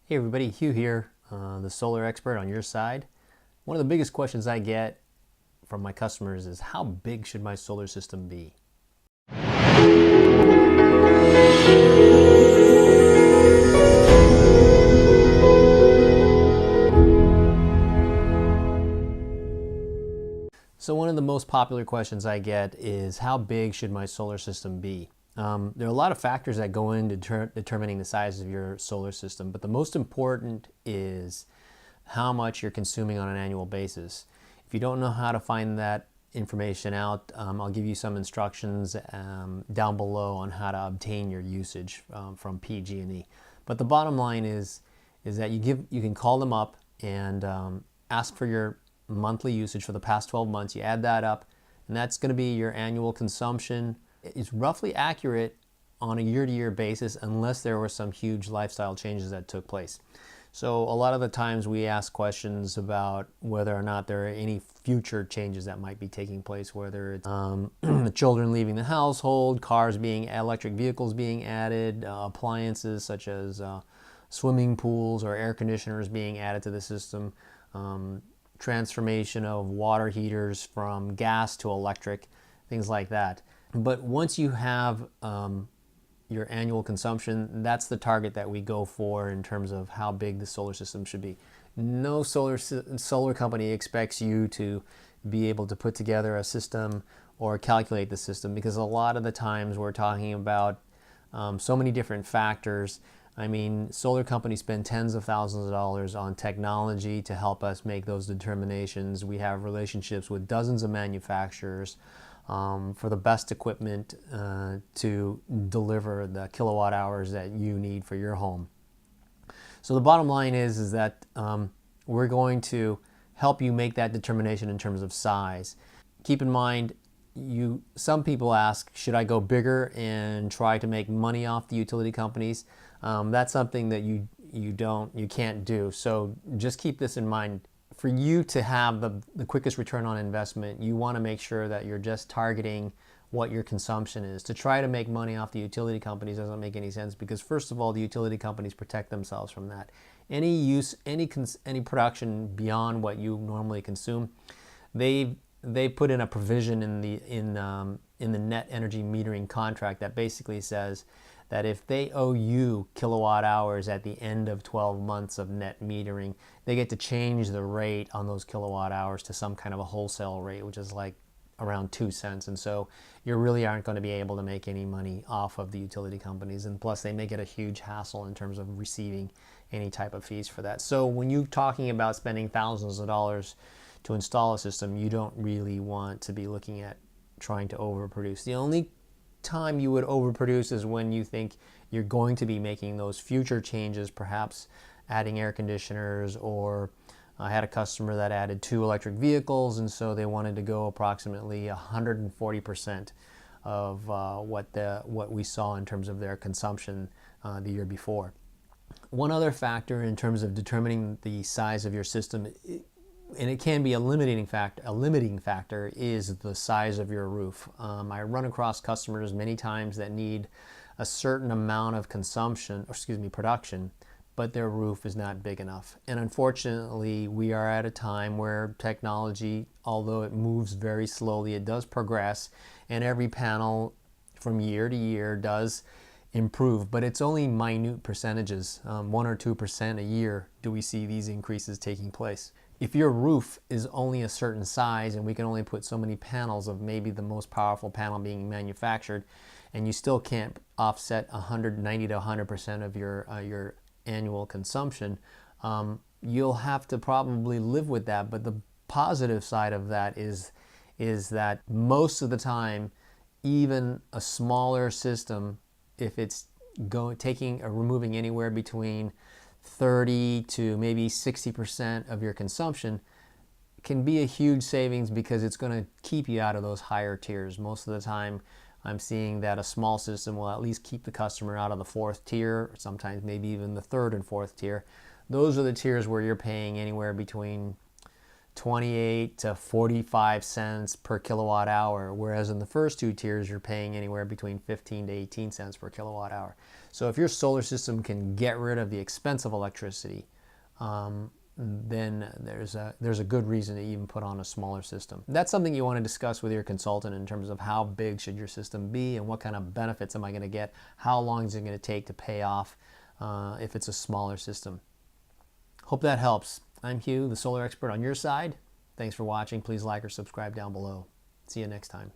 Hey everybody, Hugh here, the solar expert on your side. One of the biggest questions I get from my customers is how big should my solar system be? So one of the most popular questions I get is how big should my solar system be? There are a lot of factors that go into determining the size of your solar system, but the most important is how much you're consuming on an annual basis. If you don't know how to find that information out, I'll give you some instructions down below on how to obtain your usage from PG&E. But the bottom line is that you can call them up and ask for your monthly usage for the past 12 months. You add that up, and that's going to be your annual consumption. It's roughly accurate on a year-to-year basis unless there were some huge lifestyle changes that took place. So a lot of the times we ask questions about whether or not there are any future changes that might be taking place, whether it's the children leaving the household, electric vehicles being added, appliances such as swimming pools or air conditioners being added to the system, transformation of water heaters from gas to electric, things like that. But once you have your annual consumption, that's the target that we go for in terms of how big the solar system should be. No solar company expects you to be able to put together a system or calculate the system, because a lot of the times we're talking about so many different factors. I mean, solar companies spend tens of thousands of dollars on technology to help us make those determinations. We have relationships with dozens of manufacturers for the best equipment to deliver the kilowatt hours that you need for your home. So the bottom line is that we're going to help you make that determination in terms of size. Keep in mind, some people ask, should I go bigger and try to make money off the utility companies? That's something that you can't do. So just keep this in mind. For you to have the quickest return on investment, you want to make sure that you're just targeting what your consumption is. To try to make money off the utility companies doesn't make any sense, because first of all, the utility companies protect themselves from that. Any production beyond what you normally consume, they put in a provision in the net energy metering contract that basically says that if they owe you kilowatt hours at the end of 12 months of net metering, they get to change the rate on those kilowatt hours to some kind of a wholesale rate, which is like around 2 cents. And so you really aren't going to be able to make any money off of the utility companies. And plus, they make it a huge hassle in terms of receiving any type of fees for that. So when you're talking about spending thousands of dollars to install a system, you don't really want to be looking at trying to overproduce. The only time you would overproduce is when you think you're going to be making those future changes, perhaps adding air conditioners, or I had a customer that added 2 electric vehicles, and so they wanted to go approximately 140% of what we saw in terms of their consumption the year before. One other factor in terms of determining the size of your system, and it can be a limiting factor, is the size of your roof. I run across customers many times that need a certain amount of production, but their roof is not big enough. And unfortunately, we are at a time where technology, although it moves very slowly, it does progress, and every panel from year to year does improve, but it's only minute percentages. 1 or 2% a year do we see these increases taking place. If your roof is only a certain size and we can only put so many panels of maybe the most powerful panel being manufactured, and you still can't offset 90 to 100% of your annual consumption, you'll have to probably live with that. But the positive side of that is that most of the time, even a smaller system, if it's removing anywhere between 30 to maybe 60% of your consumption, can be a huge savings, because it's going to keep you out of those higher tiers. Most of the time I'm seeing that a small system will at least keep the customer out of the 4th tier, sometimes maybe even the 3rd and 4th tier. Those are the tiers where you're paying anywhere between 28 to 45 cents per kilowatt hour, whereas in the first 2 tiers you're paying anywhere between 15 to 18 cents per kilowatt hour. So if your solar system can get rid of the expense of electricity, then there's a good reason to even put on a smaller system. That's something you want to discuss with your consultant in terms of how big should your system be and what kind of benefits am I going to get, how long is it going to take to pay off if it's a smaller system. Hope that helps. I'm Hugh, the solar expert on your side. Thanks for watching. Please like or subscribe down below. See you next time.